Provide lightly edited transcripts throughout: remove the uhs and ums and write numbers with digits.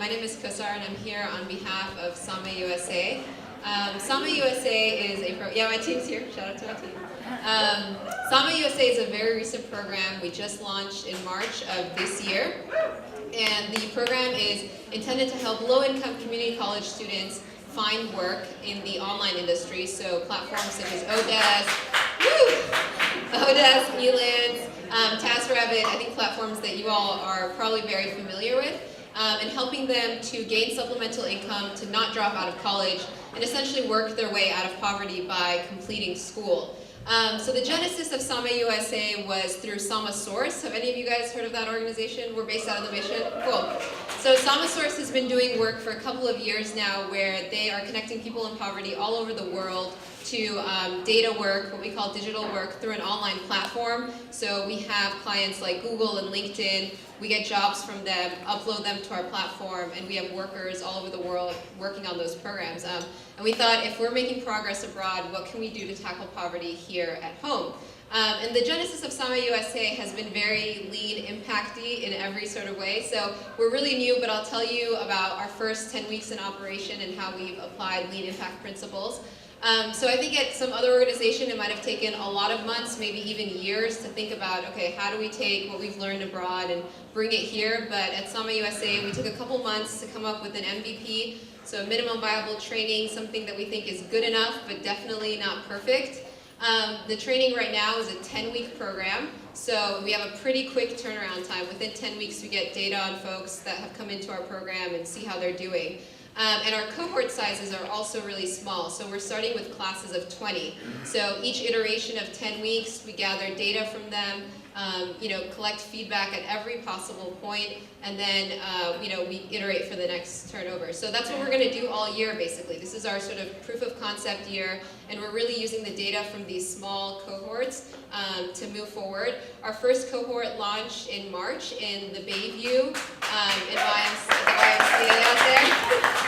My name is Kosar, and I'm here on behalf of SamaUSA. SamaUSA is my team's here. Shout out to my team. SamaUSA is a very recent program we just launched in March of this year. And the program is intended to help low-income community college students find work in the online industry. So platforms such as Odesk, Elance, TaskRabbit, I think platforms that you all are probably very familiar with, and helping them to gain supplemental income, to not drop out of college, and essentially work their way out of poverty by completing school. So the genesis of SamaUSA was through Samasource. Have any of you guys heard of that organization? We're based out of the Mission. Cool. So Samasource has been doing work for a couple of years now where they are connecting people in poverty all over the world to data work, what we call digital work, through an online platform. So we have clients like Google and LinkedIn. We get jobs from them, upload them to our platform, and we have workers all over the world working on those programs. And we thought, if we're making progress abroad, what can we do to tackle poverty here at home? And the genesis of SamaUSA has been very lean impacty in every sort of way. So we're really new, but I'll tell you about our first 10 weeks in operation and how we've applied lean impact principles. So I think at some other organization, it might have taken a lot of months, maybe even years, to think about, okay, how do we take what we've learned abroad and bring it here? But at SamaUSA, we took a couple months to come up with an MVP, so minimum viable training, something that we think is good enough, but definitely not perfect. The training right now is a 10-week program, so we have a pretty quick turnaround time. Within 10 weeks, we get data on folks that have come into our program and see how they're doing. And our cohort sizes are also really small, so we're starting with classes of 20. So each iteration of 10 weeks, we gather data from them, collect feedback at every possible point, and then we iterate for the next turnover. So that's what we're going to do all year, basically. This is our sort of proof of concept year, and we're really using the data from these small cohorts to move forward. Our first cohort launched in March in the Bayview, in the YMCA out there.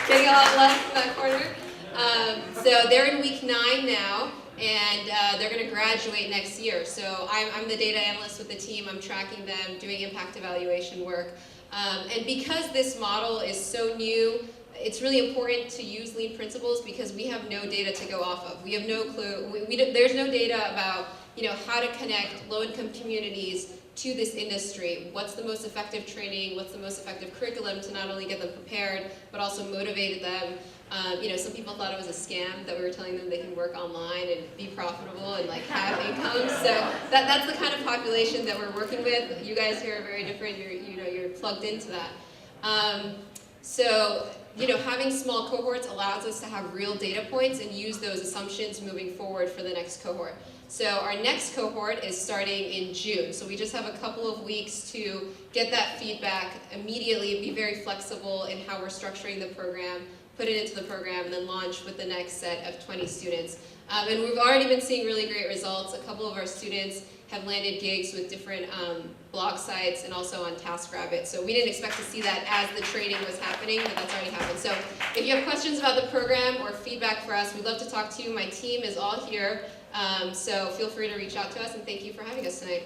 Getting a lot less in that corner. So they're in week 9 now, and they're going to graduate next year. So I'm the data analyst with the team. I'm tracking them, doing impact evaluation work. And because this model is so new, it's really important to use lean principles because we have no data to go off of. We have no clue. There's no data about how to connect low-income communities to this industry. What's the most effective training? What's the most effective curriculum to not only get them prepared, but also motivated them? Some people thought it was a scam that we were telling them they can work online and be profitable and have income. So that's the kind of population that we're working with. You guys here are very different. You're plugged into that. Having small cohorts allows us to have real data points and use those assumptions moving forward for the next cohort. So our next cohort is starting in June. So we just have a couple of weeks to get that feedback immediately, be very flexible in how we're structuring the program, put it into the program, and then launch with the next set of 20 students. And we've already been seeing really great results. A couple of our students have landed gigs with different blog sites and also on TaskRabbit. So we didn't expect to see that as the training was happening, but that's already happened. So if you have questions about the program or feedback for us, we'd love to talk to you. My team is all here. So feel free to reach out to us, and thank you for having us tonight.